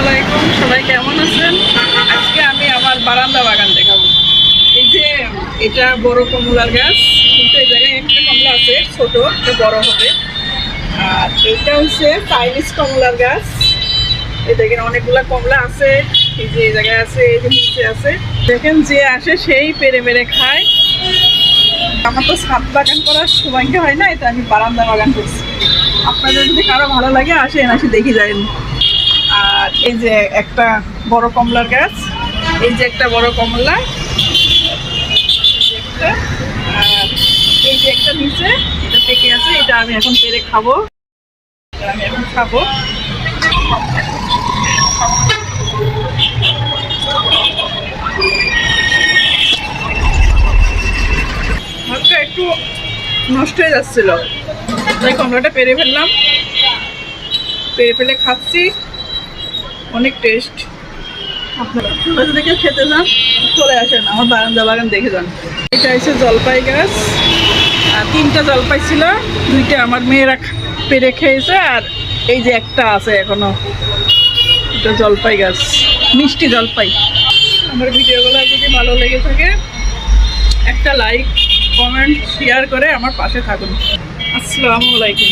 আলাইকুম, সবাই কেমন আছেন? আজকে আমি আমার বারান্দা বাগান দেখাবো। এই যে এটা বড় কমলার গাছ, কিন্তু এই জায়গায় একটা কমলা আছে, ছোট, এটা বড় হবে। আর এটা হচ্ছে চাইনিজ কমলার গাছ। এই দেখেন অনেকগুলা কমলা আছে, এই যে এই জায়গায় আছে, এই যে নিচে আছে। দেখেন যে আসে সেই পেরে পেরে খায়। আমার তো ছাদ বাগান করার সৌভাগ্য হয় না, এটা আমি বারান্দা বাগান করছি। আপনাদের যদি কারো ভালো লাগে আসেন, আসে দেখে যাবেন। আর এই যে একটা বড় কমলার গাছ, এই যে একটা বড় কমলা, আর এই যে একটা নিচে, এটা পেকে আছে, এটা আমি এখন পেরে খাবো। আমি এখন খাবো। ভাতটা একটু নষ্ট হয়ে যাচ্ছিল, তাই কমলাটা পেরে ফেললাম। পেরে ফেলে খাচ্ছি, অনেক টেস্ট। আপনারা দেখে খেতে যান, চলে আসেন আমার বারান্দা বাগান দেখে যান। এটা হচ্ছে জলপাই গাছ, আর 3টা জলপাই ছিল, 2টা আমার মেয়েরা পেরে খেয়েছে, আর এই যে একটা আছে এখনো। এটা জলপাই গাছ, মিষ্টি জলপাই। আমার ভিডিওগুলো যদি ভালো লেগে থাকে একটা লাইক, কমেন্ট, শেয়ার করে আমার পাশে থাকুন। আসসালামু আলাইকুম।